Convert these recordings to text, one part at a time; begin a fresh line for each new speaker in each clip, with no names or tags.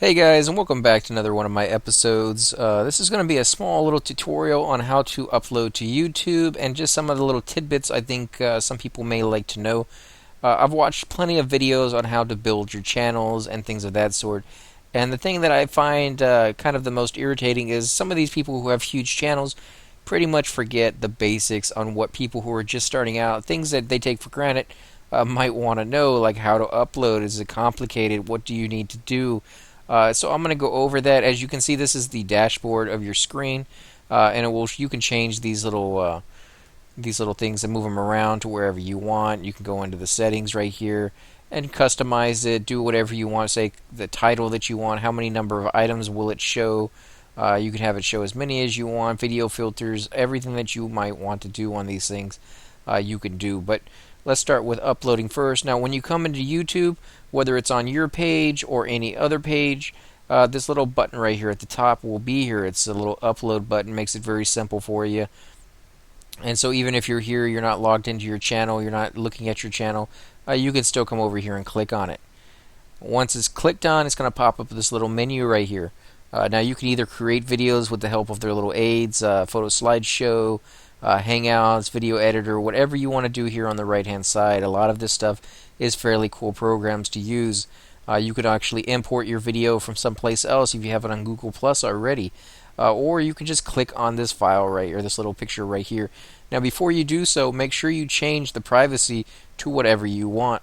Hey guys, and welcome back to another one of my episodes. This is going to be a small little tutorial on how to upload to YouTube and just some of the little tidbits I think some people may like to know. I've watched plenty of videos on how to build your channels and things of that sort. And the thing that I find kind of the most irritating is some of these people who have huge channels pretty much forget the basics on what people who are just starting out, things that they take for granted, might want to know, like how to upload. Is it complicated? What do you need to do? So I'm going to go over that. As you can see, this is the dashboard of your screen, and it will. You can change these little things and move them around to wherever you want. You can go into the settings right here and customize it. Do whatever you want. Say the title that you want. How many number of items will it show? You can have it show as many as you want. Video filters, everything that you might want to do on these things, you can do. But let's start with uploading first. Now, when you come into YouTube, whether it's on your page or any other page, this little button right here at the top will be here. It's a little upload button, makes it very simple for you. And so even if you're here, you're not logged into your channel, you're not looking at your channel, you can still come over here and click on it. Once it's clicked on, it's going to pop up this little menu right here. Now you can either create videos with the help of their little aids, photo slideshow, Hangouts, video editor, whatever you want to do here on the right hand side. A lot of this stuff is fairly cool programs to use. You could actually import your video from someplace else if you have it on Google Plus already. Or you can just click on this file right here, this little picture right here. Now before you do so, make sure you change the privacy to whatever you want.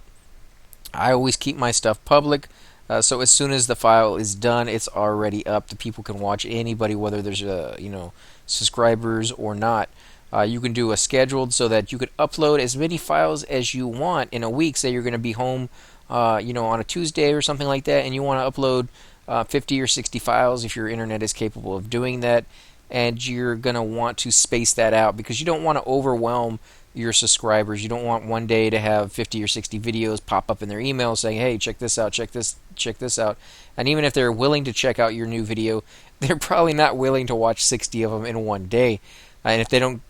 I always keep my stuff public, so as soon as the file is done, it's already up. The people can watch anybody, whether there's subscribers or not. You can do a scheduled so that you could upload as many files as you want in a week. Say you're going to be home, on a Tuesday or something like that, and you want to upload 50 or 60 files if your internet is capable of doing that, and you're going to want to space that out because you don't want to overwhelm your subscribers. You don't want one day to have 50 or 60 videos pop up in their email saying, "Hey, check this out, check this out." And even if they're willing to check out your new video, they're probably not willing to watch 60 of them in one day. And if they don't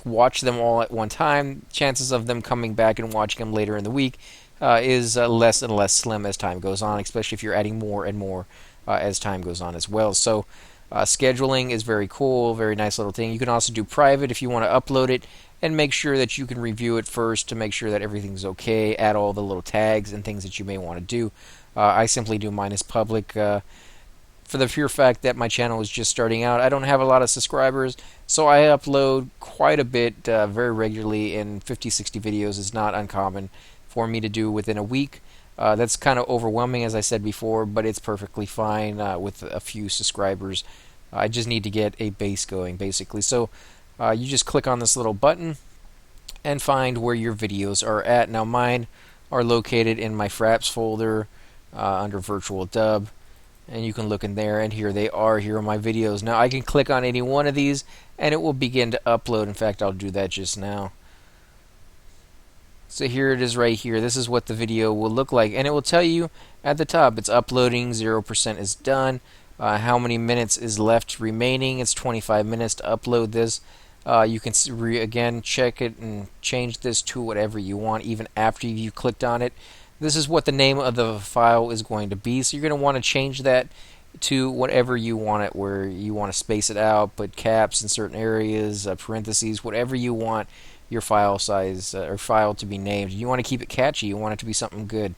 watch them all at one time, chances of them coming back and watching them later in the week is less and less slim as time goes on, especially if you're adding more and more as time goes on as well. So scheduling is very cool, very nice little thing. You can also do private if you want to upload it and make sure that you can review it first to make sure that everything's okay, add all the little tags and things that you may want to do. I simply do mine as public for the pure fact that my channel is just starting out. I don't have a lot of subscribers, so I upload quite a bit very regularly, and 50, 60 videos is not uncommon for me to do within a week. That's kind of overwhelming, as I said before, but it's perfectly fine with a few subscribers. I just need to get a base going, basically. So you just click on this little button and find where your videos are at. Now mine are located in my Fraps folder under Virtual Dub, and you can look in there, and here they are. Here are my videos. Now I can click on any one of these and it will begin to upload. In fact, I'll do that just now. So here it is right here. This is what the video will look like, and it will tell you at the top it's uploading, 0% is done, how many minutes is left remaining. It's 25 minutes to upload this. You can again check it and change this to whatever you want even after you clicked on it. This is what the name of the file is going to be, so you're going to want to change that to whatever you want it, where you want to space it out, put caps in certain areas, parentheses, whatever you want your file size or file to be named. You want to keep it catchy. You want it to be something good,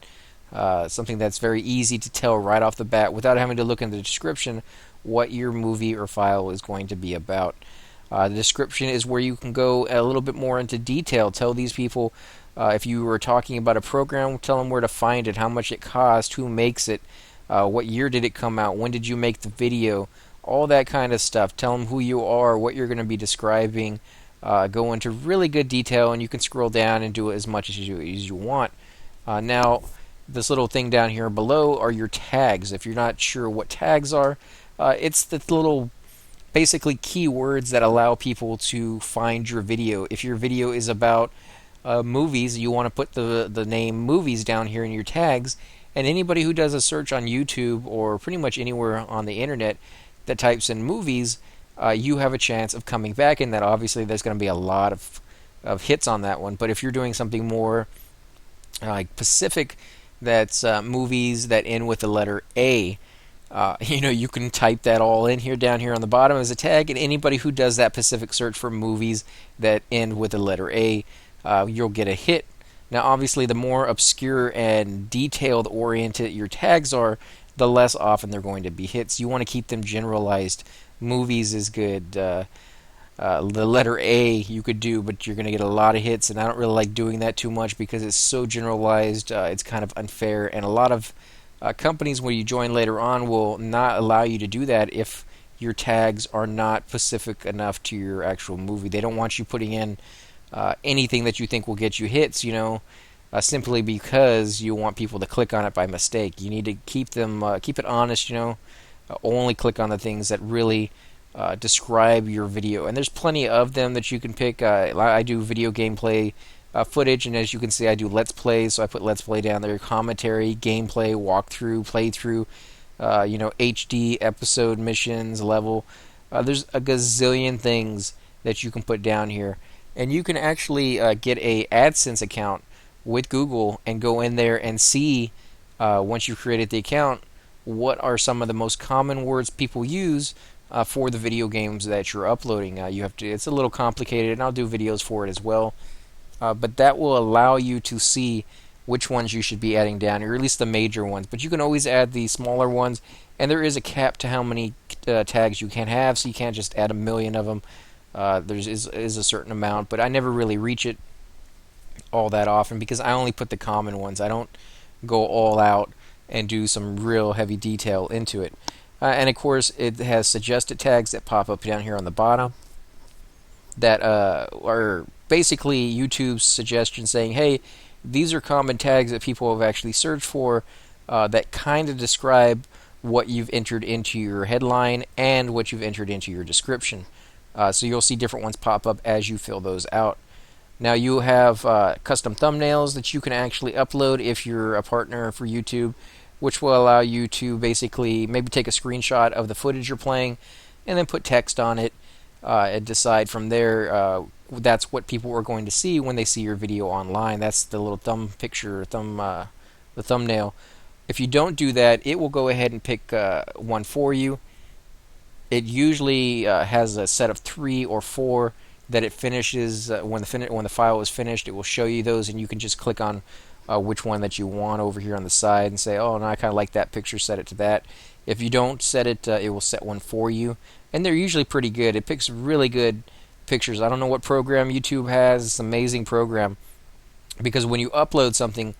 something that's very easy to tell right off the bat without having to look in the description what your movie or file is going to be about. The description is where you can go a little bit more into detail. Tell these people if you were talking about a program, tell them where to find it, how much it cost, who makes it, what year did it come out, when did you make the video, all that kind of stuff. Tell them who you are, what you're going to be describing. Go into really good detail, and you can scroll down and do it as much as you want. Now, this little thing down here below are your tags. If you're not sure what tags are, it's the little basically keywords that allow people to find your video. If your video is about movies, you want to put the name movies down here in your tags, and anybody who does a search on YouTube or pretty much anywhere on the internet that types in movies, you have a chance of coming back in that. Obviously, there's going to be a lot of hits on that one, but if you're doing something more like Pacific, that's movies that end with the letter A, You can type that all in here down here on the bottom as a tag, and anybody who does that specific search for movies that end with the letter A, you'll get a hit. Now, obviously, the more obscure and detailed oriented your tags are, the less often they're going to be hits. You want to keep them generalized. Movies is good. The letter A you could do, but you're going to get a lot of hits, and I don't really like doing that too much because it's so generalized. It's kind of unfair, and a lot of companies, when you join later on, will not allow you to do that if your tags are not specific enough to your actual movie. They don't want you putting in anything that you think will get you hits, simply because you want people to click on it by mistake. You need to keep it honest, only click on the things that really describe your video. And there's plenty of them that you can pick. I do video gameplay footage, and as you can see, I do Let's Play, so I put Let's Play down there, commentary, gameplay, walkthrough, playthrough, HD episode, missions, level. There's a gazillion things that you can put down here. And you can actually get a AdSense account with Google and go in there and see, once you've created the account, what are some of the most common words people use for the video games that you're uploading. It's a little complicated, and I'll do videos for it as well. But that will allow you to see which ones you should be adding down, or at least the major ones. But you can always add the smaller ones, and there is a cap to how many tags you can have, so you can't just add a million of them. There is a certain amount, but I never really reach it all that often because I only put the common ones. I don't go all out and do some real heavy detail into it. And of course, it has suggested tags that pop up down here on the bottom that are basically YouTube's suggestions saying, hey, these are common tags that people have actually searched for that kind of describe what you've entered into your headline and what you've entered into your description. So you'll see different ones pop up as you fill those out. Now you have custom thumbnails that you can actually upload if you're a partner for YouTube, which will allow you to basically maybe take a screenshot of the footage you're playing and then put text on it and decide from there that's what people are going to see when they see your video online. That's the little the thumbnail. If you don't do that, it will go ahead and pick one for you. It usually has a set of 3 or 4 that it finishes. When the file is finished, it will show you those, and you can just click on which one that you want over here on the side and say, oh, no, I kind of like that picture, set it to that. If you don't set it, it will set one for you, and they're usually pretty good. It picks really good pictures. I don't know what program YouTube has. It's an amazing program because when you upload something,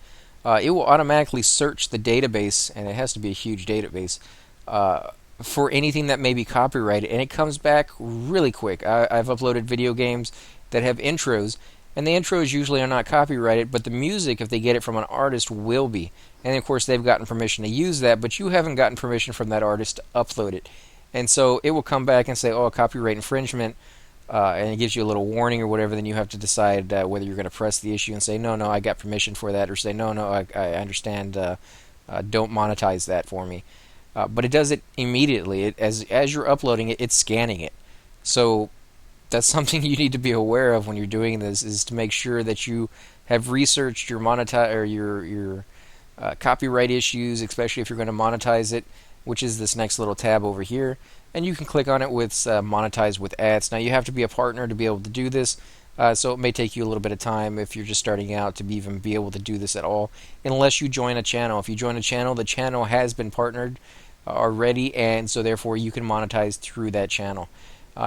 it will automatically search the database, and it has to be a huge database, for anything that may be copyrighted, and it comes back really quick. I've uploaded video games that have intros, and the intros usually are not copyrighted, but the music, if they get it from an artist, will be. And of course, they've gotten permission to use that, but you haven't gotten permission from that artist to upload it. And so it will come back and say, oh, copyright infringement, and it gives you a little warning or whatever. Then you have to decide whether you're going to press the issue and say, no, I got permission for that, or say, no, I understand, don't monetize that for me. But it does it immediately. As you're uploading it, it's scanning it. So that's something you need to be aware of when you're doing this, is to make sure that you have researched your your copyright issues, especially if you're going to monetize it, which is this next little tab over here. And you can click on it with monetize with ads. Now you have to be a partner to be able to do this. So it may take you a little bit of time if you're just starting out to even be able to do this at all, unless you join a channel. If you join a channel, the channel has been partnered already, and so therefore you can monetize through that channel.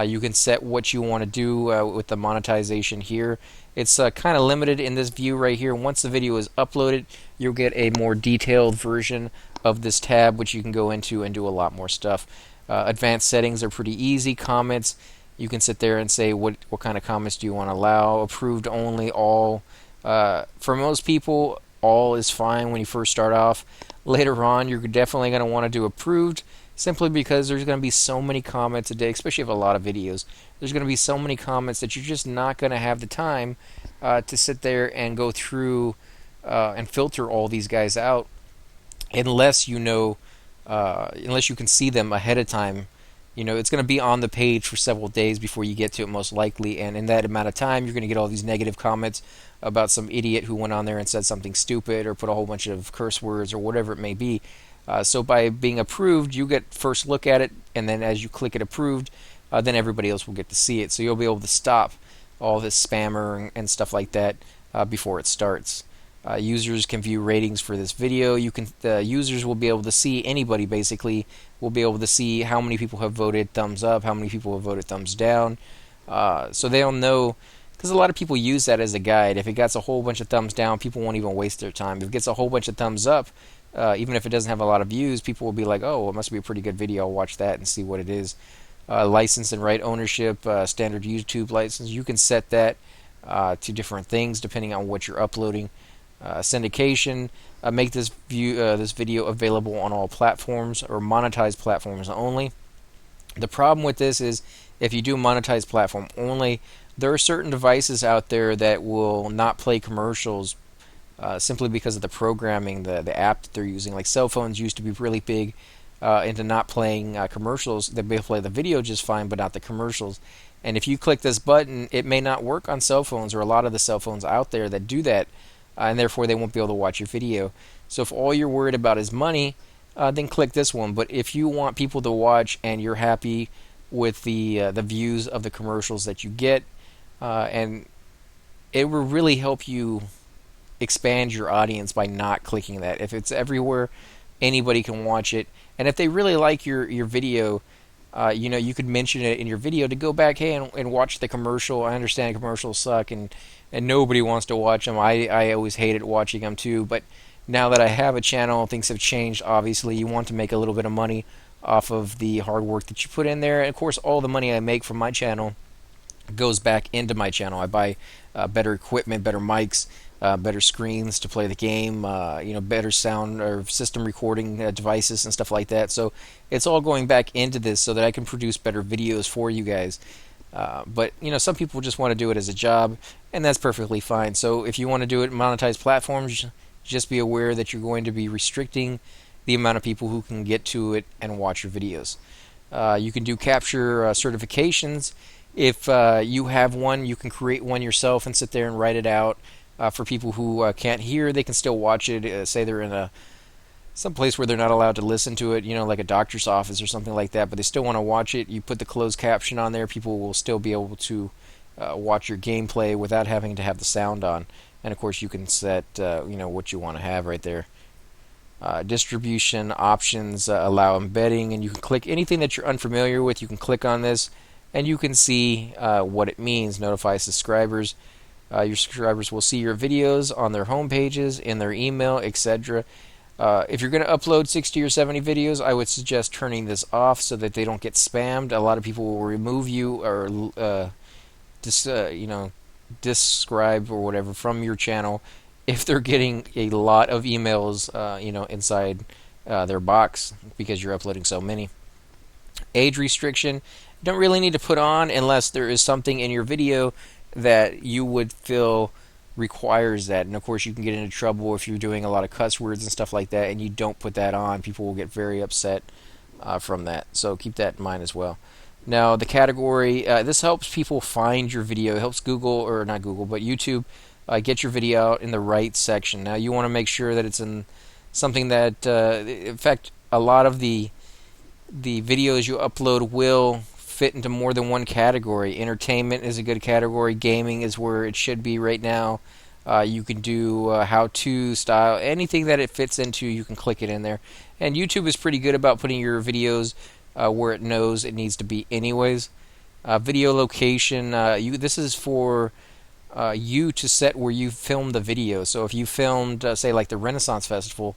You can set what you want to do with the monetization here. It's kind of limited in this view right here. Once the video is uploaded, you'll get a more detailed version of this tab, which you can go into and do a lot more stuff. Advanced settings are pretty easy. Comments, you can sit there and say what kind of comments do you want to allow. Approved only, all. For most people, all is fine when you first start off. Later on, you're definitely going to want to do approved, simply because there's going to be so many comments a day, especially if a lot of videos. There's going to be so many comments that you're just not going to have the time to sit there and go through and filter all these guys out, unless you know, unless you can see them ahead of time. It's going to be on the page for several days before you get to it, most likely, and in that amount of time, you're going to get all these negative comments about some idiot who went on there and said something stupid or put a whole bunch of curse words or whatever it may be. So by being approved, you get first look at it, and then as you click it approved, then everybody else will get to see it. So you'll be able to stop all this spammer and stuff like that before it starts. Users can view ratings for this video. Users will be able to see, anybody basically will be able to see how many people have voted thumbs up, how many people have voted thumbs down. So they'll know, because a lot of people use that as a guide. If it gets a whole bunch of thumbs down, people won't even waste their time. If it gets a whole bunch of thumbs up, even if it doesn't have a lot of views, people will be like, oh, well, it must be a pretty good video. I'll watch that and see what it is. License and right ownership, standard YouTube license. You can set that to different things depending on what you're uploading. Syndication, make this video available on all platforms or monetized platforms only. The problem with this is if you do monetize platform only, there are certain devices out there that will not play commercials simply because of the programming, the app that they're using. Like cell phones used to be really big into not playing commercials. They may play the video just fine, but not the commercials. And if you click this button, it may not work on cell phones, or a lot of the cell phones out there that do that, and therefore they won't be able to watch your video. So if all you're worried about is money, then click this one. But if you want people to watch and you're happy with the views of the commercials that you get, and it will really help you expand your audience by not clicking that. If it's everywhere, anybody can watch it. And if they really like your video, you could mention it in your video to go back, hey, and watch the commercial. I understand commercials suck and nobody wants to watch them. I always hated watching them too, but now that I have a channel, things have changed. Obviously, you want to make a little bit of money off of the hard work that you put in there. And of course, all the money I make from my channel goes back into my channel. I buy better equipment, better mics, better screens to play the game, better sound or system recording devices and stuff like that. So it's all going back into this so that I can produce better videos for you guys. But some people just want to do it as a job, and that's perfectly fine. So if you want to do it in monetized platforms, just be aware that you're going to be restricting the amount of people who can get to it and watch your videos. You can do capture certifications. If you have one, you can create one yourself and sit there and write it out. For people who can't hear, they can still watch it. Say they're in some place where they're not allowed to listen to it, like a doctor's office or something like that, but they still want to watch it. You put the closed caption on there, people will still be able to watch your gameplay without having to have the sound on. And of course, you can set what you want to have right there. Distribution options allow embedding, and you can click anything that you're unfamiliar with. You can click on this, and you can see what it means. Notify subscribers. Your subscribers will see your videos on their home pages, in their email, etc. If you're going to upload 60 or 70 videos, I would suggest turning this off so that they don't get spammed. A lot of people will remove you or describe or whatever from your channel if they're getting a lot of emails, inside their box because you're uploading so many. Age restriction, you don't really need to put on unless there is something in your video that you would feel requires that. And of course, you can get into trouble if you're doing a lot of cuss words and stuff like that and you don't put that on. People will get very upset from that. So keep that in mind as well. Now, the category, this helps people find your video. It helps Google, or not Google, but YouTube get your video out in the right section. Now, you want to make sure that it's in something that, in fact, a lot of the videos you upload will fit into more than one category. Entertainment is a good category. Gaming is where it should be right now. You can do how-to style. Anything that it fits into, you can click it in there. And YouTube is pretty good about putting your videos where it knows it needs to be anyways. Video location. This is for you to set where you film the video. So if you filmed, say, like the Renaissance Festival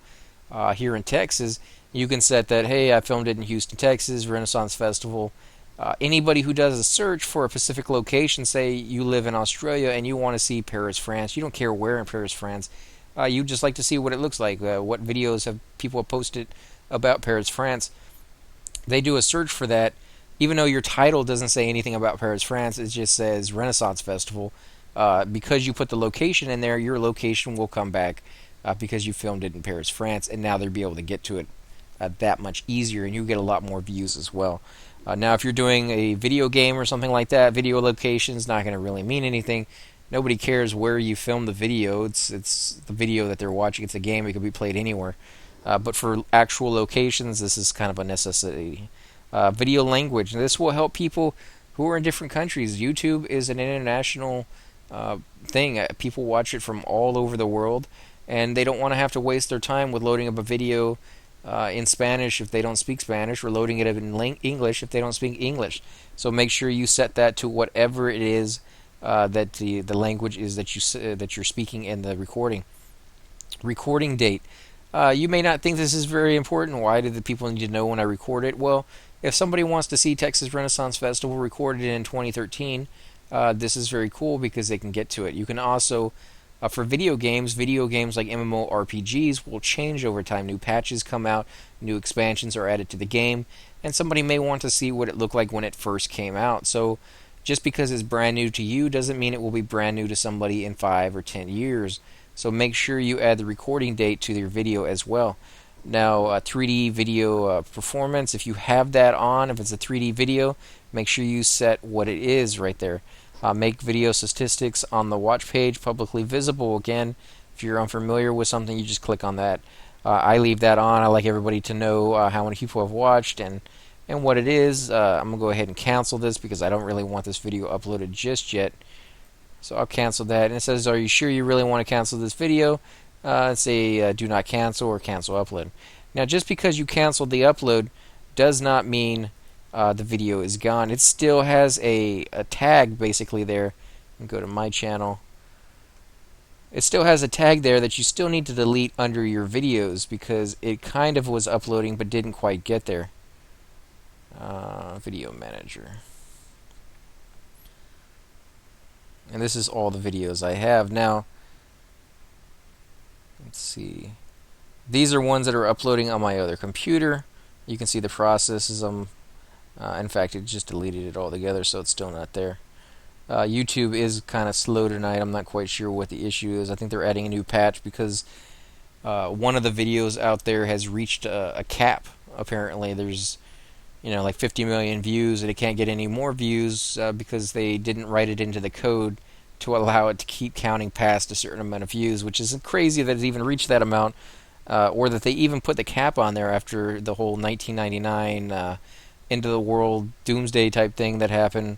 here in Texas, you can set that, hey, I filmed it in Houston, Texas, Renaissance Festival. Anybody who does a search for a specific location, say you live in Australia and you want to see Paris, France, you don't care where in Paris, France, you just like to see what it looks like, what videos have people have posted about Paris, France. They do a search for that, even though your title doesn't say anything about Paris, France, it just says Renaissance Festival. Because you put the location in there, your location will come back because you filmed it in Paris, France, and now they'll be able to get to it that much easier, and you get a lot more views as well. Now, if you're doing a video game or something like that, video location is not going to really mean anything. Nobody cares where you film the video. It's the video that they're watching. It's a game. It could be played anywhere. But for actual locations, this is kind of a necessity. Video language. And this will help people who are in different countries. YouTube is an international thing. People watch it from all over the world, and they don't want to have to waste their time with loading up a video in Spanish if they don't speak Spanish, or loading it up in English if they don't speak English. So make sure you set that to whatever it is that the language is that you're speaking in the recording. Recording date. You may not think this is very important. Why do the people need to know when I record it? Well, if somebody wants to see Texas Renaissance Festival recorded in 2013, this is very cool because they can get to it. You can also, for video games like MMORPGs will change over time. New patches come out, new expansions are added to the game, and somebody may want to see what it looked like when it first came out. So just because it's brand new to you doesn't mean it will be brand new to somebody in 5 or 10 years. So make sure you add the recording date to your video as well. Now, 3D video performance, if you have that on, if it's a 3D video, make sure you set what it is right there. Make video statistics on the watch page publicly visible. Again, if you're unfamiliar with something, you just click on that. I leave that on. I like everybody to know how many people have watched and what it is. I'm going to go ahead and cancel this because I don't really want this video uploaded just yet. So I'll cancel that. And it says, are you sure you really want to cancel this video? Say do not cancel or cancel upload. Now, just because you canceled the upload does not mean the video is gone. It still has a tag basically there. And go to my channel. It still has a tag there that you still need to delete under your videos because it kind of was uploading but didn't quite get there. Video manager. And this is all the videos I have. Now, let's see. These are ones that are uploading on my other computer. You can see the processes. In fact, it just deleted it altogether, so it's still not there. YouTube is kind of slow tonight. I'm not quite sure what the issue is. I think they're adding a new patch because one of the videos out there has reached a cap. Apparently, there's like 50 million views, and it can't get any more views because they didn't write it into the code to allow it to keep counting past a certain amount of views, which is crazy that it's even reached that amount, or that they even put the cap on there after the whole 1999 end of the world doomsday type thing that happened.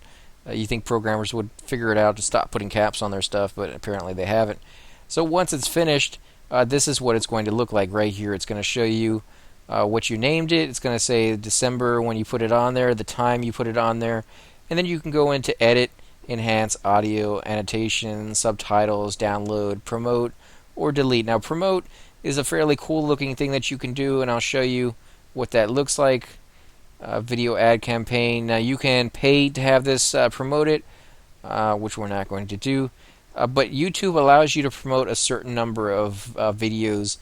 You think programmers would figure it out to stop putting caps on their stuff, but apparently they haven't. So once it's finished, this is what it's going to look like right here. It's going to show you what you named it. It's going to say December when you put it on there, the time you put it on there, and then you can go into edit, enhance audio, annotation, subtitles, download, promote, or delete. Now, promote is a fairly cool looking thing that you can do, and I'll show you what that looks like. Video ad campaign. Now, you can pay to have this promoted, which we're not going to do, but YouTube allows you to promote a certain number of videos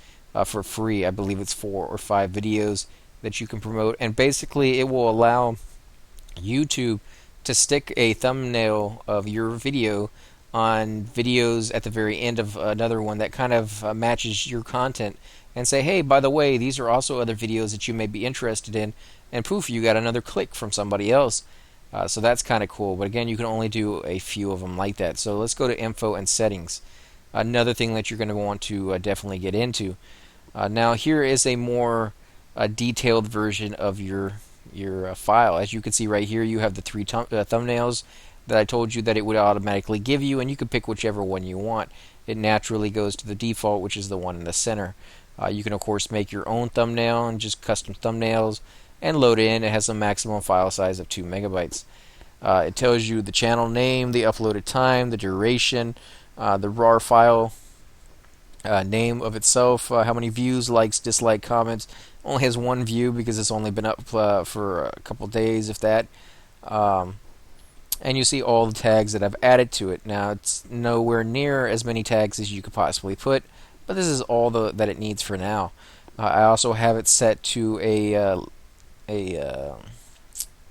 for free. I believe it's 4 or 5 videos that you can promote, and basically it will allow YouTube to stick a thumbnail of your video on videos at the very end of another one that kind of matches your content, and say, hey, by the way, these are also other videos that you may be interested in, and poof, you got another click from somebody else. So that's kind of cool, but again, you can only do a few of them like that. So let's go to info and settings. Another thing that you're going to want to definitely get into. Now, here is a more detailed version of your file. As you can see right here, you have the 3 thumbnails that I told you that it would automatically give you, and you can pick whichever one you want. It naturally goes to the default, which is the one in the center. You can, of course, make your own thumbnail and just custom thumbnails and load it in. It has a maximum file size of 2 megabytes. It tells you the channel name, the uploaded time, the duration, the RAR file name of itself, how many views, likes, dislike, comments. Only has 1 view because it's only been up for a couple days, if that. And you see all the tags that I've added to it. Now, it's nowhere near as many tags as you could possibly put, but this is all that it needs for now. I also have it set to a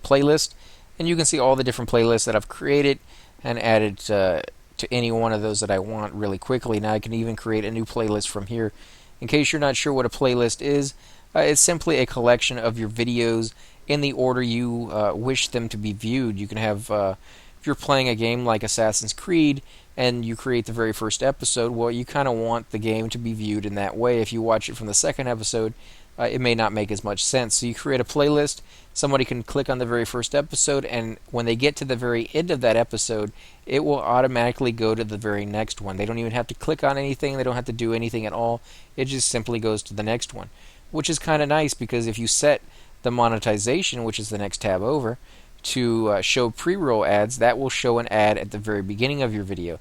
playlist, and you can see all the different playlists that I've created and added to any one of those that I want really quickly. Now I can even create a new playlist from here. In case you're not sure what a playlist is, it's simply a collection of your videos in the order you wish them to be viewed. You can have, if you're playing a game like Assassin's Creed, and you create the very first episode, well, you kind of want the game to be viewed in that way. If you watch it from the second episode, it may not make as much sense. So you create a playlist. Somebody can click on the very first episode, and when they get to the very end of that episode, it will automatically go to the very next one. They don't even have to click on anything. They don't have to do anything at all. It just simply goes to the next one, which is kind of nice, because if you set the monetization, which is the next tab over, to show pre-roll ads, that will show an ad at the very beginning of your video.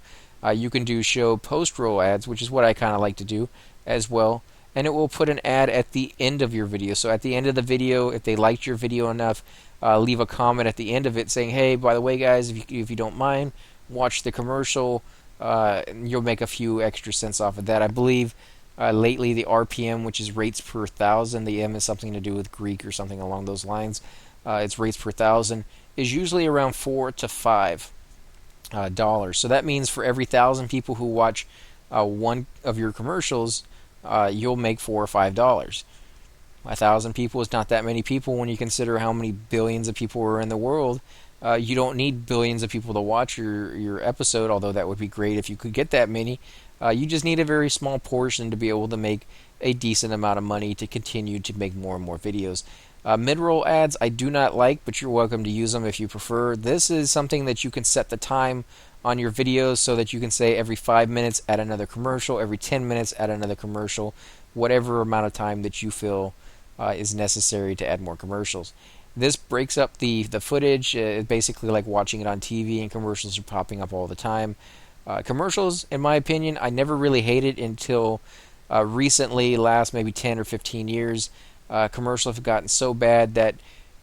You can do show post-roll ads, which is what I kind of like to do as well, and it will put an ad at the end of your video. So at the end of the video, if they liked your video enough, leave a comment at the end of it saying, hey, by the way, guys, if you don't mind, watch the commercial. You'll make a few extra cents off of that. I believe lately the RPM, which is rates per thousand, the M is something to do with Greek or something along those lines. It's rates per thousand, is usually around $4 to $5. So that means for every 1,000 people who watch one of your commercials, you'll make $4 or $5. 1,000 people is not that many people when you consider how many billions of people are in the world. You don't need billions of people to watch your episode, although that would be great if you could get that many. You just need a very small portion to be able to make a decent amount of money to continue to make more and more videos. Mid-roll ads I do not like, but you're welcome to use them if you prefer. This is something that you can set the time on your videos so that you can say every 5 minutes add another commercial, every 10 minutes add another commercial, whatever amount of time that you feel is necessary to add more commercials. This breaks up the footage. It's basically like watching it on TV, and commercials are popping up all the time. Commercials, in my opinion, I never really hated until recently, last maybe 10 or 15 years. Commercials have gotten so bad that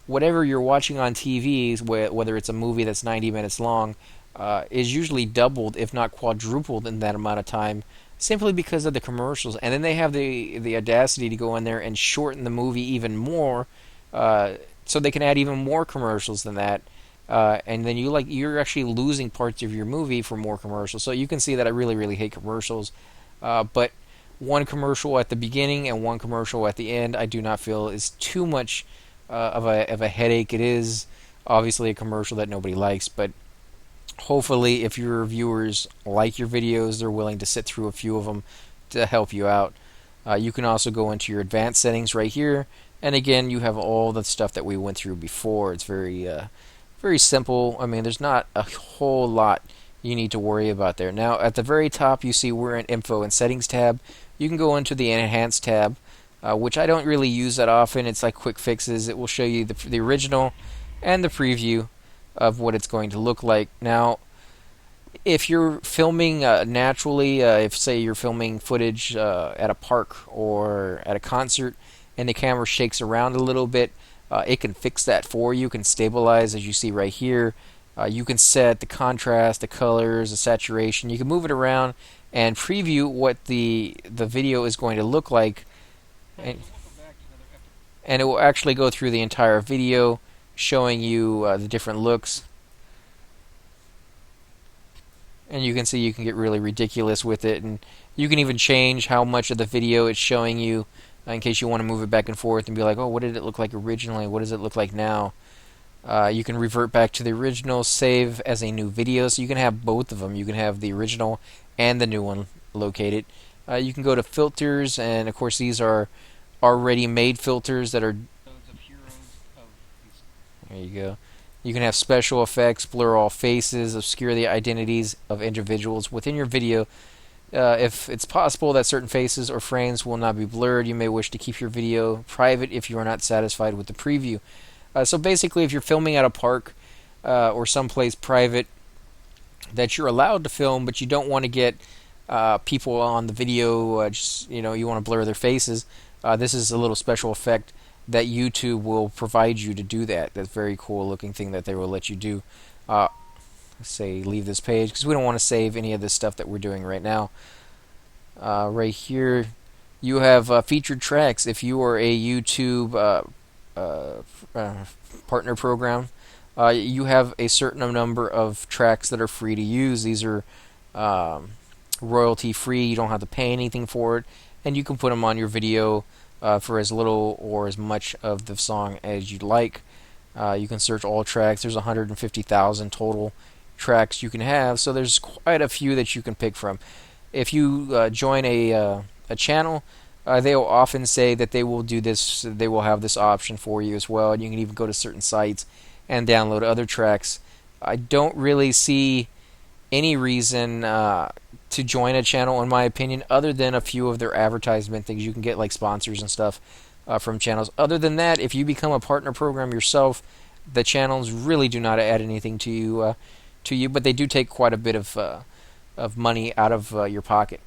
whatever you're watching on TV, whether it's a movie that's 90 minutes long, is usually doubled, if not quadrupled, in that amount of time, simply because of the commercials. And then they have the audacity to go in there and shorten the movie even more, so they can add even more commercials than that. And then you're actually losing parts of your movie for more commercials. So you can see that I really, really hate commercials. But one commercial at the beginning and one commercial at the end, I do not feel is too much of a headache. It is obviously a commercial that nobody likes, but hopefully if your viewers like your videos, they're willing to sit through a few of them to help you out. You can also go into your advanced settings right here, and again, you have all the stuff that we went through before. It's very simple. I mean, there's not a whole lot you need to worry about there. Now, at the very top, you see we're in Info and Settings tab. You can go into the Enhanced tab, which I don't really use that often. It's like quick fixes. It will show you the original and the preview of what it's going to look like. Now, if you're filming naturally, if say you're filming footage at a park or at a concert and the camera shakes around a little bit, it can fix that for you. You can stabilize, as you see right here. You can set the contrast, the colors, the saturation. You can move it around and preview what the video is going to look like, and it will actually go through the entire video, showing you the different looks. And you can see you can get really ridiculous with it, and you can even change how much of the video it's showing you in case you want to move it back and forth and be like, oh, what did it look like originally? What does it look like now? You can revert back to the original, save as a new video, so you can have both of them. You can have the original and the new one located. You can go to filters, and of course these are already made filters that are... There you go. You can have special effects, blur all faces, obscure the identities of individuals within your video. If it's possible that certain faces or frames will not be blurred, you may wish to keep your video private if you are not satisfied with the preview. So basically, if you're filming at a park or someplace private that you're allowed to film, but you don't want to get people on the video, you want to blur their faces, this is a little special effect that YouTube will provide you to do that. That's a very cool looking thing that they will let you do. Let's say leave this page because we don't want to save any of this stuff that we're doing right now. Right here, you have featured tracks. If you are a YouTube partner program, you have a certain number of tracks that are free to use. These are royalty free. You don't have to pay anything for it, and you can put them on your video for as little or as much of the song as you'd like. You can search all tracks. There's 150,000 total tracks you can have. So there's quite a few that you can pick from. If you join a channel, they will often say that they will do this. They will have this option for you as well, and you can even go to certain sites and download other tracks. I don't really see any reason to join a channel, in my opinion, other than a few of their advertisement things you can get, like sponsors and stuff from channels. Other than that, if you become a partner program yourself, the channels really do not add anything to you, but they do take quite a bit of money out of your pocket.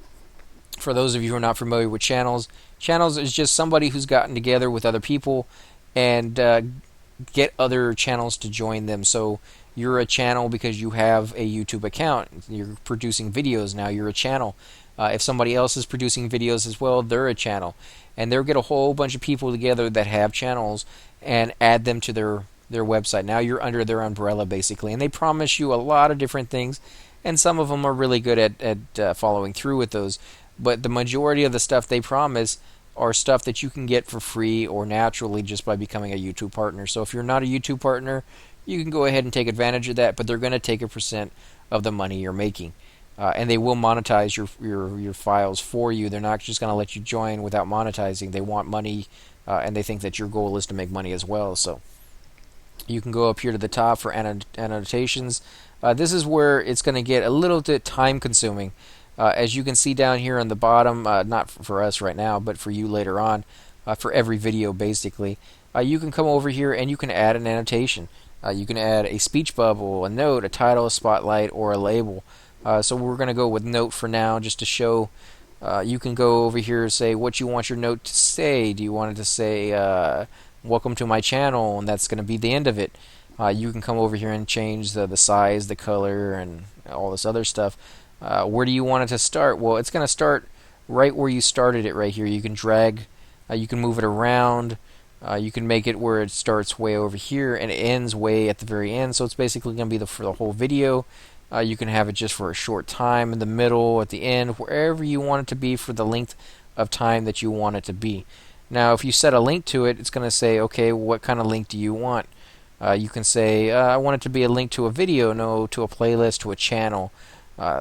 For those of you who are not familiar with channels, channels is just somebody who's gotten together with other people and get other channels to join them. So you're a channel because you have a YouTube account. You're producing videos now. You're a channel. If somebody else is producing videos as well, they're a channel. And they'll get a whole bunch of people together that have channels and add them to their website. Now you're under their umbrella, basically. And they promise you a lot of different things, and some of them are really good at following through with those. But the majority of the stuff they promise are stuff that you can get for free or naturally just by becoming a YouTube partner. So if you're not a YouTube partner, you can go ahead and take advantage of that, but they're going to take a percent of the money you're making. And they will monetize your files for you. They're not just going to let you join without monetizing. They want money, and they think that your goal is to make money as well. So you can go up here to the top for annotations. This is where it's going to get a little bit time consuming. As you can see down here on the bottom, not for us right now, but for you later on, for every video basically, you can come over here and you can add an annotation. You can add a speech bubble, a note, a title, a spotlight, or a label. So we're going to go with note for now just to show. You can go over here and say what you want your note to say. Do you want it to say, welcome to my channel, and that's going to be the end of it. You can come over here and change the size, the color, and all this other stuff. Where do you want it to start? Well, it's going to start right where you started it right here. You can drag, you can move it around, you can make it where it starts way over here and it ends way at the very end. So it's basically going to be for the whole video. You can have it just for a short time in the middle, at the end, wherever you want it to be for the length of time that you want it to be. Now, if you set a link to it, it's going to say, okay, what kind of link do you want? You can say, I want it to be a link to a video, no, to a playlist, to a channel.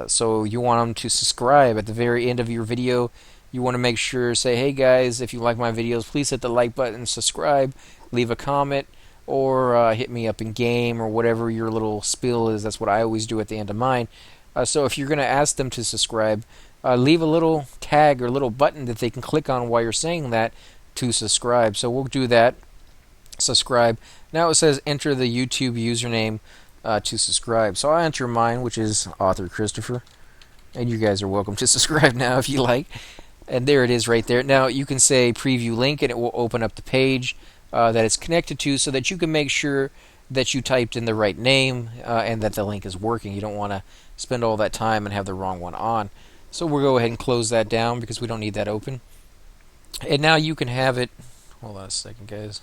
So you want them to subscribe at the very end of your video. You want to make sure, say, hey guys, if you like my videos, please hit the like button, subscribe, leave a comment, or hit me up in game, or whatever your little spiel is. That's what I always do at the end of mine. So if you're going to ask them to subscribe, leave a little tag or little button that they can click on while you're saying that to subscribe. So we'll do that. Subscribe. Now it says enter the YouTube username to subscribe. So I enter mine, which is Authorchristopher. And you guys are welcome to subscribe now if you like. And there it is right there. Now you can say preview link and it will open up the page that it's connected to so that you can make sure that you typed in the right name and that the link is working. You don't want to spend all that time and have the wrong one on. So we'll go ahead and close that down because we don't need that open. And now you can have it. Hold on a second, guys.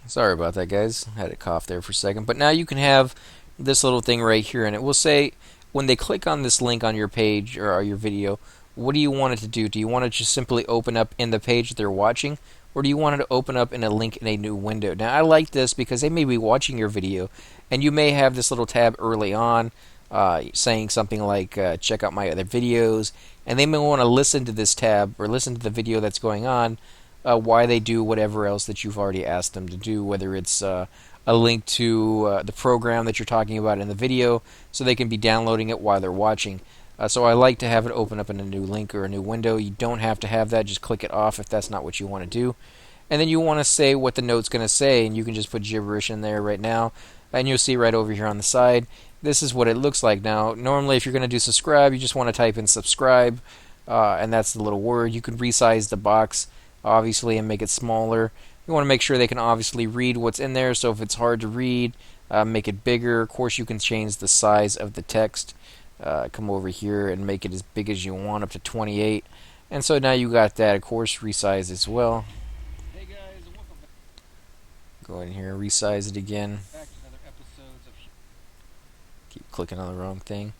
Sorry about that, guys. I had a cough there for a second. But now you can have this little thing right here, and it will say when they click on this link on your page or your video, what do you want it to do? Do you want it to just simply open up in the page that they're watching, or do you want it to open up in a link in a new window? Now, I like this because they may be watching your video, and you may have this little tab early on saying something like, check out my other videos, and they may want to listen to this tab or listen to the video that's going on while they do whatever else that you've already asked them to do, whether it's a link to the program that you're talking about in the video so they can be downloading it while they're watching. So I like to have it open up in a new link or a new window. You don't have to have that. Just click it off if that's not what you want to do. And then you want to say what the note's going to say, and you can just put gibberish in there right now. And you'll see right over here on the side, this is what it looks like. Now, normally if you're going to do subscribe, you just want to type in subscribe, and that's the little word. You can resize the box, obviously, and make it smaller. You want to make sure they can obviously read what's in there, so if it's hard to read, make it bigger. Of course, you can change the size of the text. Come over here and make it as big as you want, up to 28. And so now you got that, of course, resize as well.
Hey guys, welcome back.
Go in here, resize it again.
Back to another episode of
Keep clicking on the wrong thing.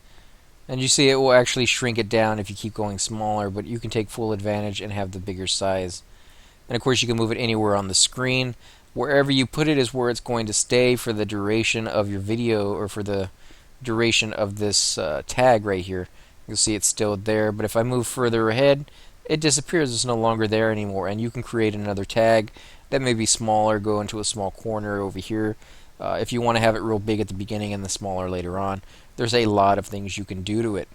And you see it will actually shrink it down if you keep going smaller, but you can take full advantage and have the bigger size. And of course you can move it anywhere on the screen. Wherever you put it is where it's going to stay for the duration of your video, or for the duration of this tag right here. You'll see it's still there, but if I move further ahead, it disappears. It's no longer there anymore, and you can create another tag that may be smaller, go into a small corner over here. If you want to have it real big at the beginning and the smaller later on, there's a lot of things you can do to it.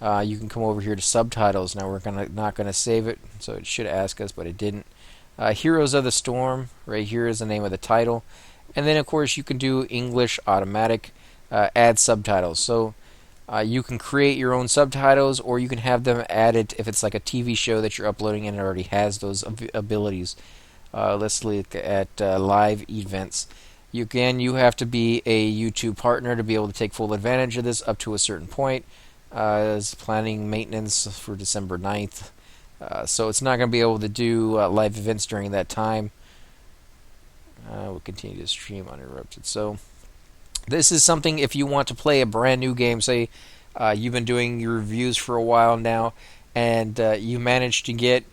You can come over here to subtitles. Now we're not gonna save it, so it should ask us, but it didn't. Heroes of the Storm, right here is the name of the title, and then of course you can do English automatic, add subtitles. So you can create your own subtitles, or you can have them added if it's like a TV show that you're uploading and it already has those abilities. Let's look at live events. You have to be a YouTube partner to be able to take full advantage of this up to a certain point. Is planning maintenance for December 9th. So it's not going to be able to do live events during that time. We'll continue to stream uninterrupted. So this is something if you want to play a brand new game, say you've been doing your reviews for a while now, and you managed to get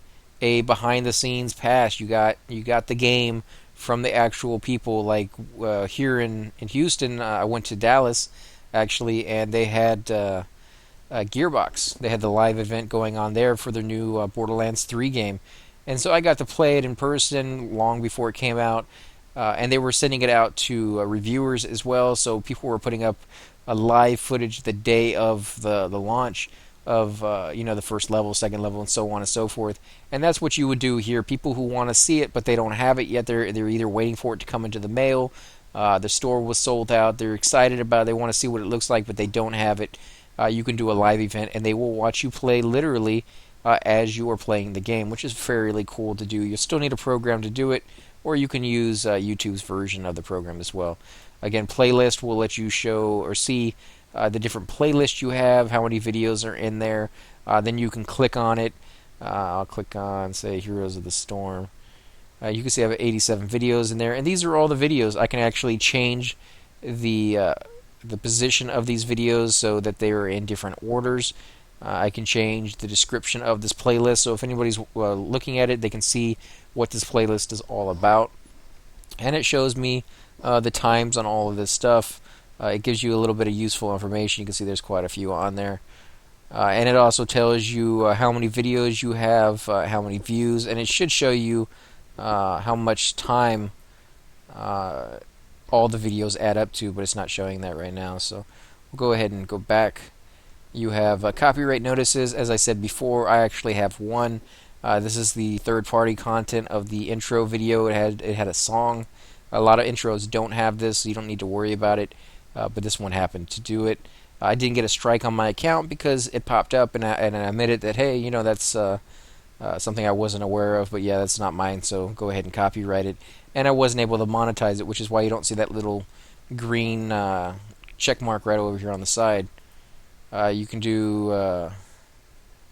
a behind the scenes pass. You got the game from the actual people. Like here in Houston, I went to Dallas actually, and they had Gearbox. They had the live event going on there for their new Borderlands 3 game, and so I got to play it in person long before it came out. And they were sending it out to reviewers as well, so people were putting up a live footage the day of the launch of the first level, second level, and so on and so forth. And that's what you would do here. People who want to see it but they don't have it yet, they're either waiting for it to come into the mail. The store was sold out. They're excited about it. They want to see what it looks like, but they don't have it. You can do a live event, and they will watch you play literally as you are playing the game, which is fairly cool to do. You still need a program to do it, or you can use YouTube's version of the program as well. Again, playlist will let you show or see the different playlists you have, how many videos are in there. Then you can click on it. I'll click on, say, Heroes of the Storm. You can see I have 87 videos in there, and these are all the videos. I can actually change the position of these videos so that they are in different orders. I can change the description of this playlist, so if anybody's looking at it, they can see what this playlist is all about. And it shows me the times on all of this stuff. It gives you a little bit of useful information. You can see there's quite a few on there. And it also tells you how many videos you have, how many views, and it should show you how much time all the videos add up to, but it's not showing that right now. So we'll go ahead and go back. You have copyright notices. As I said before, I actually have one. This is the third-party content of the intro video. It had a song. A lot of intros don't have this, so you don't need to worry about it. But this one happened to do it. I didn't get a strike on my account because it popped up, and I admitted that, hey, that's something I wasn't aware of. But yeah, that's not mine, so go ahead and copyright it. And I wasn't able to monetize it, which is why you don't see that little green check mark right over here on the side. You can do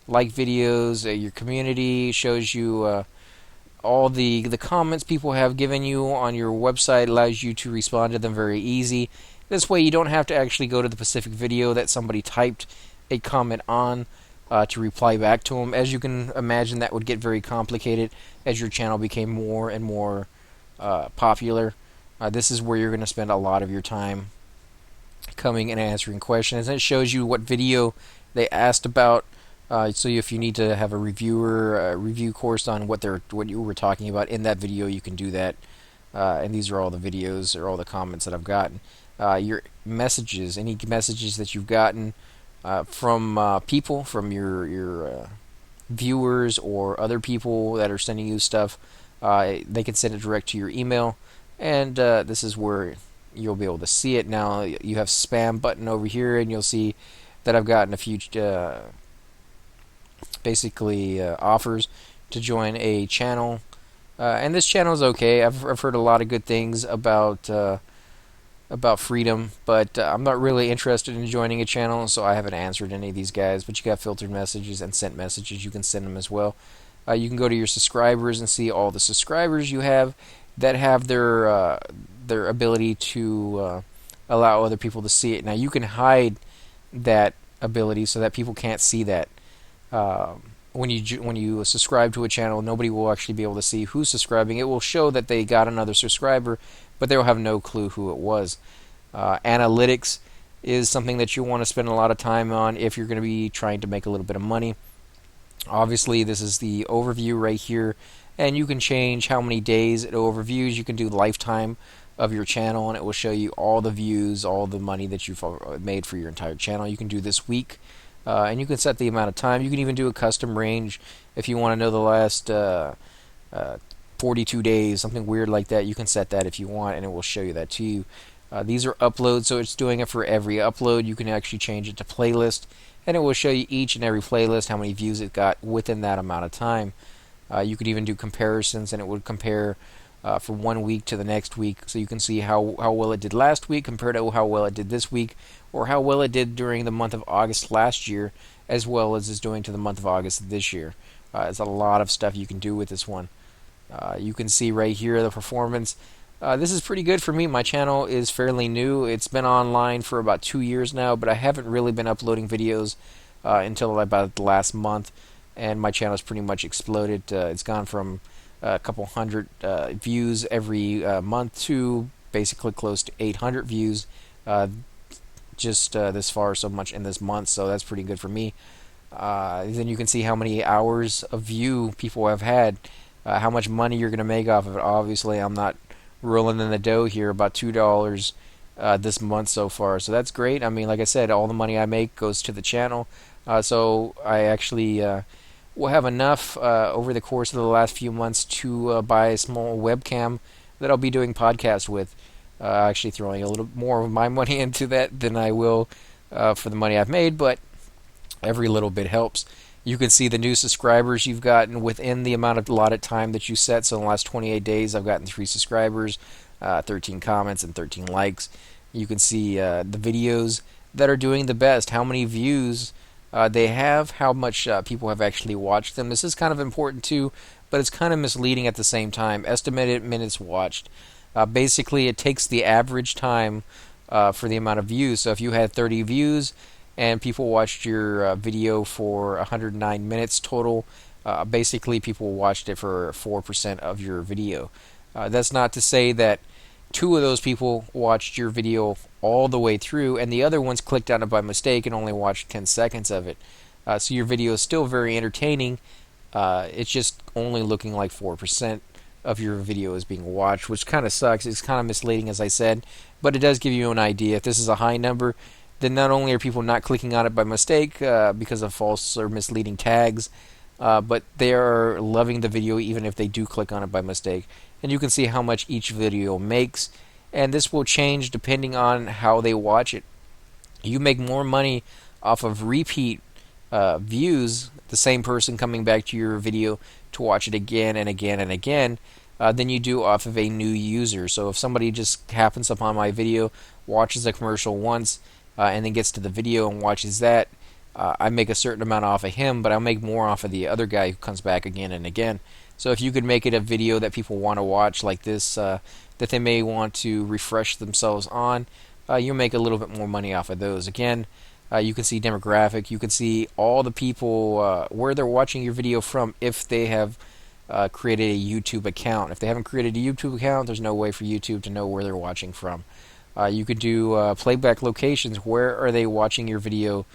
like videos. Your community shows you all the comments people have given you on your website. Allows you to respond to them very easy. This way you don't have to actually go to the specific video that somebody typed a comment on to reply back to them. As you can imagine, that would get very complicated as your channel became more and more popular. This is where you're going to spend a lot of your time coming and answering questions, and it shows you what video they asked about. So if you need to have a review course on what you were talking about in that video, you can do that. And these are all the videos or all the comments that I've gotten. Your messages, any messages that you've gotten from people, from your viewers or other people that are sending you stuff, they can send it direct to your email, and this is where you'll be able to see it. Now you have spam button over here, and you'll see that I've gotten a few basically offers to join a channel, and this channel is okay. I've heard a lot of good things about freedom, but I'm not really interested in joining a channel, so I haven't answered any of these guys. But you got filtered messages and sent messages. You can send them as well. You can go to your subscribers and see all the subscribers you have that have their ability to allow other people to see it. Now you can hide that ability so that people can't see that. When you subscribe to a channel, nobody will actually be able to see who's subscribing. It will show that they got another subscriber, but they'll have no clue who it was. Analytics, is something that you want to spend a lot of time on if you're going to be trying to make a little bit of money. Obviously, this is the overview right here, and you can change how many days it overviews. You can do lifetime of your channel, and it will show you all the views, all the money that you've made for your entire channel. You can do this week, and you can set the amount of time. You can even do a custom range if you want to know the last 42 days, something weird like that. You can set that if you want, and it will show you that to you. These are uploads, so it's doing it for every upload. You can actually change it to playlist, and it will show you each and every playlist, how many views it got within that amount of time. You could even do comparisons, and it would compare from 1 week to the next week, so you can see how well it did last week compared to how well it did this week, or how well it did during the month of August last year, as well as it's doing to the month of August this year. There's a lot of stuff you can do with this one. You can see right here the performance. This is pretty good for me. My channel is fairly new. It's been online for about 2 years now, but I haven't really been uploading videos until about the last month, and my channel's pretty much exploded. It's gone from a couple hundred views every month to basically close to 800 views just this far, so much in this month, so that's pretty good for me. Then you can see how many hours of view people have had, how much money you're going to make off of it. Obviously, I'm not rolling in the dough here, about $2 this month so far, so that's great. I mean, like I said, all the money I make goes to the channel, so I actually will have enough over the course of the last few months to buy a small webcam that I'll be doing podcasts with. Actually throwing a little more of my money into that than I will for the money I've made, but every little bit helps. You can see the new subscribers you've gotten within the amount of allotted time that you set. So in the last 28 days, I've gotten 3 subscribers, 13 comments, and 13 likes. You can see the videos that are doing the best, how many views they have, how much people have actually watched them. This is kind of important too, but it's kind of misleading at the same time. Estimated minutes watched. Basically, it takes the average time for the amount of views. So if you had 30 views, and people watched your video for 109 minutes total. Basically, people watched it for 4% of your video. That's not to say that 2 of those people watched your video all the way through, and the other ones clicked on it by mistake and only watched 10 seconds of it. So your video is still very entertaining. It's just only looking like 4% of your video is being watched, which kind of sucks. It's kind of misleading, as I said, but it does give you an idea. If this is a high number, then not only are people not clicking on it by mistake because of false or misleading tags, but they are loving the video even if they do click on it by mistake. And you can see how much each video makes, and this will change depending on how they watch it. You make more money off of repeat views, the same person coming back to your video to watch it again and again and again, than you do off of a new user. So if somebody just happens upon my video, watches a commercial once, and then gets to the video and watches that, I make a certain amount off of him, but I'll make more off of the other guy who comes back again and again. So if you could make it a video that people want to watch like this, that they may want to refresh themselves on, you'll make a little bit more money off of those. Again, you can see demographic, you can see all the people, where they're watching your video from if they have created a YouTube account. If they haven't created a YouTube account, there's no way for YouTube to know where they're watching from. You could do playback locations. Where are they watching your video?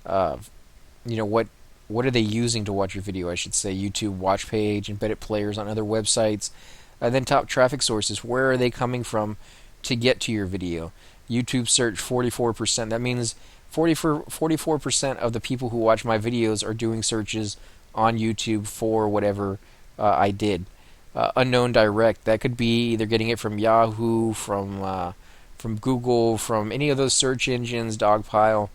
What are they using to watch your video? I should say YouTube watch page, embedded players on other websites. Then top traffic sources. Where are they coming from to get to your video? YouTube search 44%. That means 44% of the people who watch my videos are doing searches on YouTube for whatever I did. Unknown direct. That could be either getting it from Yahoo, from Google, from any of those search engines, Dogpile.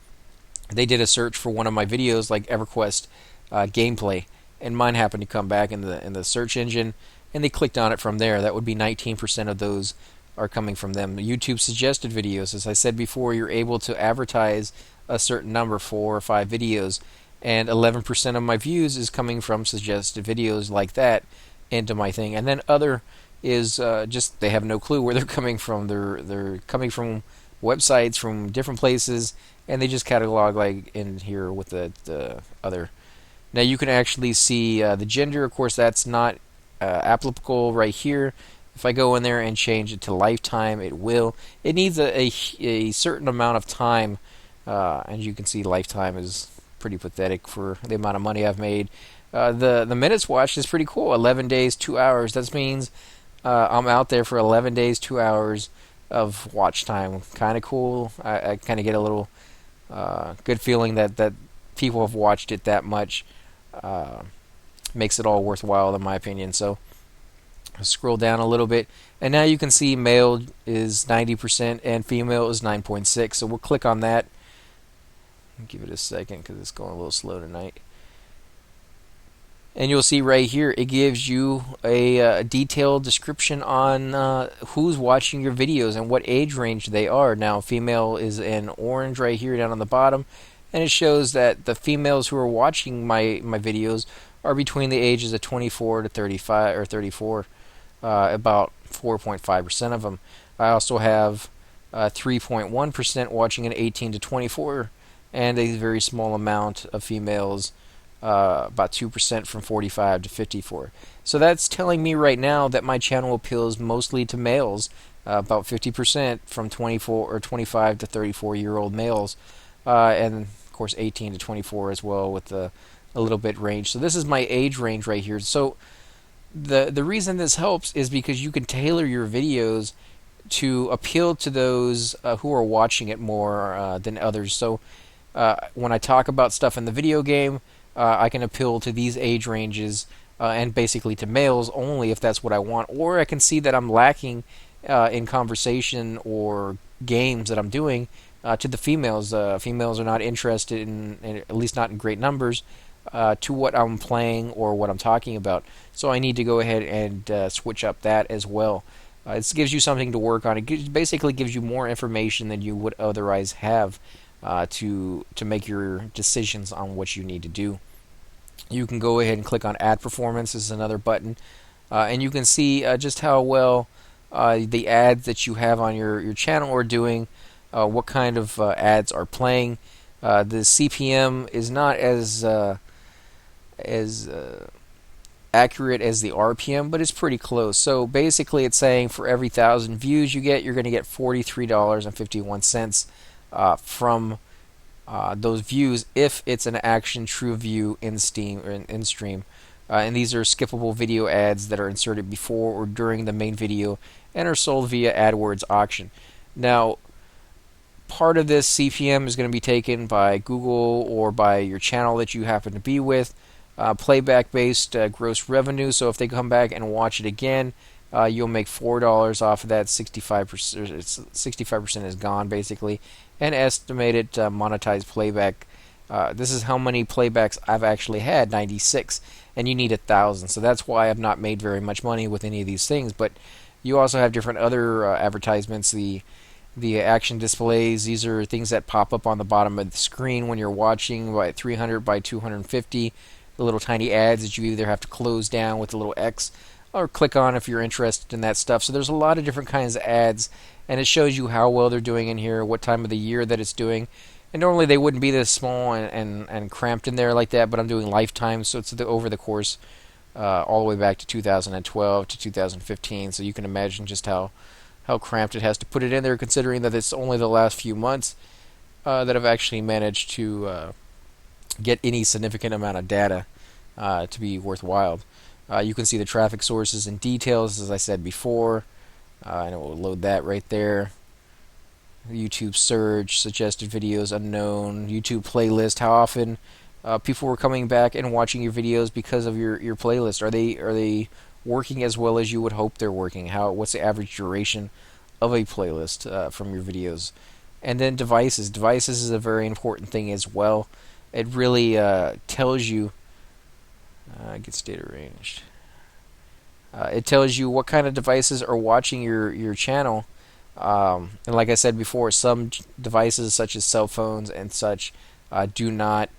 They did a search for one of my videos, like EverQuest gameplay, and mine happened to come back in the search engine, and they clicked on it from there. That would be 19% of those are coming from them. YouTube suggested videos, as I said before, you're able to advertise a certain number, 4 or 5 videos, and 11% of my views is coming from suggested videos like that into my thing. And then other is just they have no clue where they're coming from. They're coming from websites from different places, and they just catalog like in here with the other. Now you can actually see the gender. Of course, that's not applicable right here. If I go in there and change it to lifetime, it will. It needs a certain amount of time. As you can see, lifetime is pretty pathetic for the amount of money I've made. The minutes watched is pretty cool. 11 days, 2 hours. That means I'm out there for 11 days, 2 hours of watch time. Kind of cool. I kind of get a little good feeling that people have watched it that much. Uh, Makes it all worthwhile, in my opinion. So I'll scroll down a little bit, and now you can see male is 90% and female is 9.6. So we'll click on that. Give it a second because it's going a little slow tonight. And you'll see right here, it gives you a detailed description on who's watching your videos and what age range they are. Now, female is in orange right here down on the bottom, and it shows that the females who are watching my videos are between the ages of 24 to 35 or 34, about 4.5% of them. I also have 3.1% watching an 18 to 24, and a very small amount of females, about 2% from 45 to 54. So that's telling me right now that my channel appeals mostly to males, about 50% from 24 or 25 to 34-year-old males, and of course 18 to 24 as well with a little bit range. So this is my age range right here. So the reason this helps is because you can tailor your videos to appeal to those who are watching it more than others. So when I talk about stuff in the video game, I can appeal to these age ranges and basically to males only if that's what I want. Or I can see that I'm lacking in conversation or games that I'm doing to the females. Females are not interested in, at least not in great numbers, to what I'm playing or what I'm talking about. So I need to go ahead and switch up that as well. It gives you something to work on. It basically gives you more information than you would otherwise have to make your decisions on what you need to do. You can go ahead and click on Ad Performance. This is another button, and you can see just how well the ads that you have on your channel are doing, what kind of ads are playing. The CPM is not as accurate as the RPM, but it's pretty close. So basically, it's saying for every 1,000 views you get, you're going to get $43.51 from those views if it's an action true view in Steam or in stream. And these are skippable video ads that are inserted before or during the main video and are sold via AdWords auction. Now, part of this CPM is going to be taken by Google or by your channel that you happen to be with. Playback-based gross revenue. So if they come back and watch it again, you'll make $4 off of that. 65% is gone basically. And estimated monetized playback. This is how many playbacks I've actually had, 96, and you need 1,000. So that's why I've not made very much money with any of these things. But you also have different other advertisements. The action displays, these are things that pop up on the bottom of the screen when you're watching, by 300 by 250. The little tiny ads that you either have to close down with a little X or click on if you're interested in that stuff. So there's a lot of different kinds of ads, and it shows you how well they're doing in here, what time of the year that it's doing. And normally they wouldn't be this small and cramped in there like that, but I'm doing lifetime, so it's over the course all the way back to 2012 to 2015. So you can imagine just how cramped it has to put it in there, considering that it's only the last few months that I've actually managed to get any significant amount of data to be worthwhile. You can see the traffic sources and details, as I said before, and it will load that right there. YouTube search, suggested videos unknown, YouTube playlist, how often people were coming back and watching your videos because of your playlist. Are they working as well as you would hope they're working? What's the average duration of a playlist from your videos? And then devices. Devices is a very important thing as well. It really tells you gets data ranged. It tells you what kind of devices are watching your channel. And like I said before, some devices such as cell phones and such do not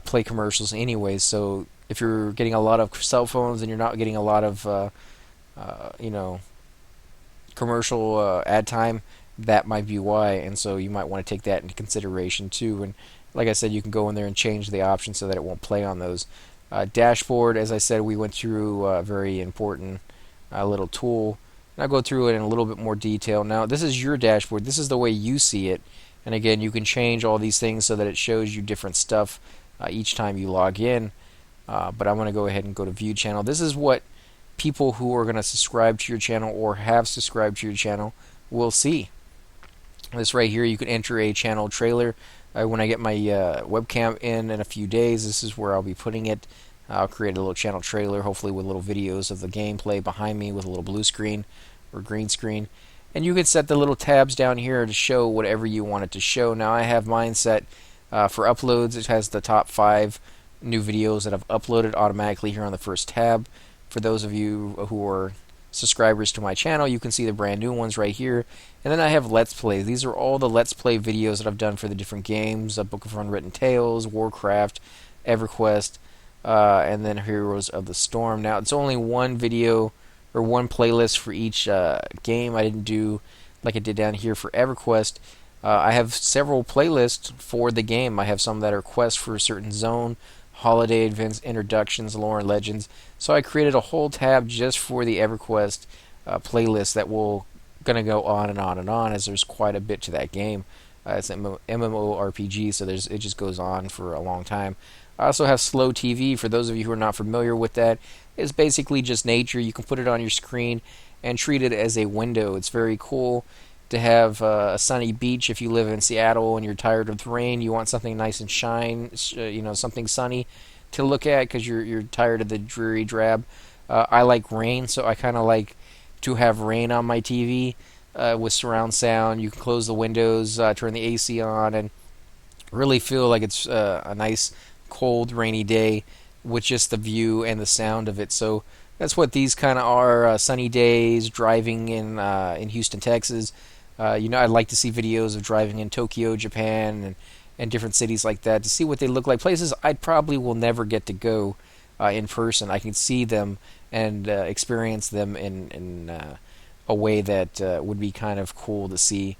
play commercials anyways. So if you're getting a lot of cell phones and you're not getting a lot of commercial ad time, that might be why. And so you might want to take that into consideration too. And like I said, you can go in there and change the option so that it won't play on those. Dashboard, as I said, we went through a very important little tool And I'll go through it in a little bit more detail. Now, this is your dashboard. This is the way you see it. And again, you can change all these things so that it shows you different stuff each time you log in. But I'm going to go ahead and go to View Channel. This is what people who are going to subscribe to your channel or have subscribed to your channel will see. This right here, you can enter a channel trailer. When I get my webcam in a few days, this is where I'll be putting it. I'll create a little channel trailer, hopefully with little videos of the gameplay behind me with a little blue screen or green screen. And you can set the little tabs down here to show whatever you want it to show. Now I have mine set for uploads. It has the top 5 new videos that I've uploaded automatically here on the first tab. For those of you who are subscribers to my channel, you can see the brand new ones right here. And then I have Let's Play. These are all the Let's Play videos that I've done for the different games, Book of Unwritten Tales, Warcraft, EverQuest, and then Heroes of the Storm. Now, it's only one video or one playlist for each game. I didn't do like I did down here for EverQuest. I have several playlists for the game. I have some that are quests for a certain zone, holiday events, introductions, lore, and legends. So I created a whole tab just for the EverQuest playlist that will gonna go on and on and on, as there's quite a bit to that game. It's an MMORPG, so it just goes on for a long time. I also have Slow TV. For those of you who are not familiar with that, it's basically just nature. You can put it on your screen and treat it as a window. It's very cool to have a sunny beach if you live in Seattle and you're tired of the rain. You want something nice and something sunny to look at because you're tired of the dreary drab. I like rain, so I kind of like to have rain on my TV with surround sound. You can close the windows, turn the AC on, and really feel like it's a nice cold rainy day with just the view and the sound of it. So that's what these kind of are, sunny days driving in Houston, Texas. I'd like to see videos of driving in Tokyo, Japan, and different cities like that to see what they look like. Places I probably will never get to go in person. I can see them and experience them in a way that would be kind of cool to see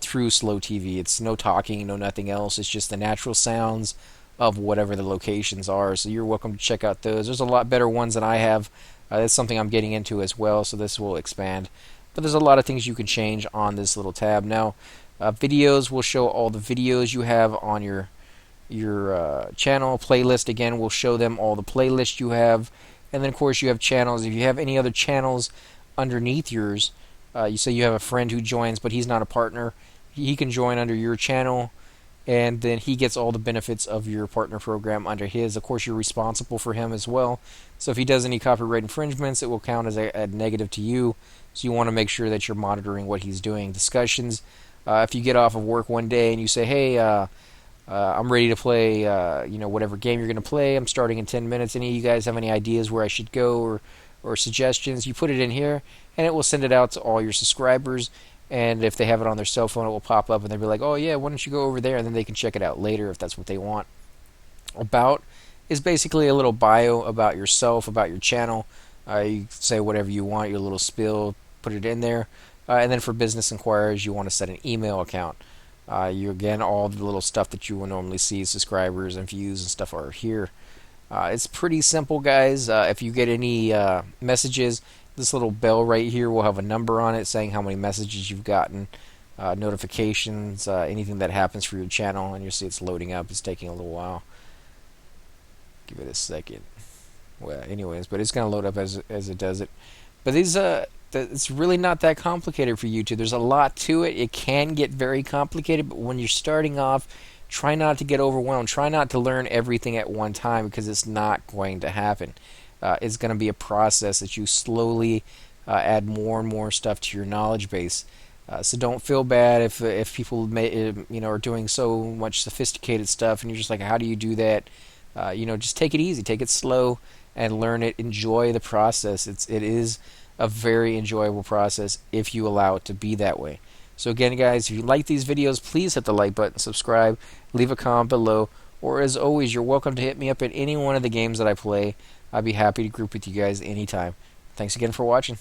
through Slow TV. It's no talking, no nothing else. It's just the natural sounds of whatever the locations are. So you're welcome to check out those. There's a lot better ones than I have. That's something I'm getting into as well, so this will expand. But there's a lot of things you can change on this little tab. Now, videos will show all the videos you have on your channel. Playlist, again, will show them all the playlists you have. And then, of course, you have channels. If you have any other channels underneath yours, you say you have a friend who joins, but he's not a partner, he can join under your channel, and then he gets all the benefits of your partner program under his. Of course, you're responsible for him as well. So if he does any copyright infringements, it will count as a negative to you. So you want to make sure that you're monitoring what he's doing. Discussions. If you get off of work one day and you say, "Hey, I'm ready to play, whatever game you're going to play. I'm starting in 10 minutes. Any of you guys have any ideas where I should go or suggestions?" You put it in here, and it will send it out to all your subscribers. And if they have it on their cell phone, it will pop up, and they'll be like, "Oh yeah, why don't you go over there?" And then they can check it out later if that's what they want. About is basically a little bio about yourself, about your channel. You say whatever you want, your little spiel, put it in there. And then for business inquiries, you want to set an email account. Again, all the little stuff that you will normally see, subscribers and views and stuff, are here. It's pretty simple, guys. If you get any messages, this little bell right here will have a number on it saying how many messages you've gotten, notifications, anything that happens for your channel, and you'll see it's loading up. It's taking a little while. Give it a second. Well, anyways, but it's going to load up as it does it. But these it's really not that complicated for YouTube. There's a lot to it. It can get very complicated, but when you're starting off, try not to get overwhelmed. Try not to learn everything at one time, because it's not going to happen. It's going to be a process that you slowly add more and more stuff to your knowledge base. So don't feel bad if people are doing so much sophisticated stuff, and you're just like, how do you do that? Just take it easy, take it slow, and learn it. Enjoy the process. It is a very enjoyable process if you allow it to be that way. So again, guys, if you like these videos, please hit the like button, subscribe, leave a comment below, or as always, you're welcome to hit me up at any one of the games that I play. I'd be happy to group with you guys anytime. Thanks again for watching.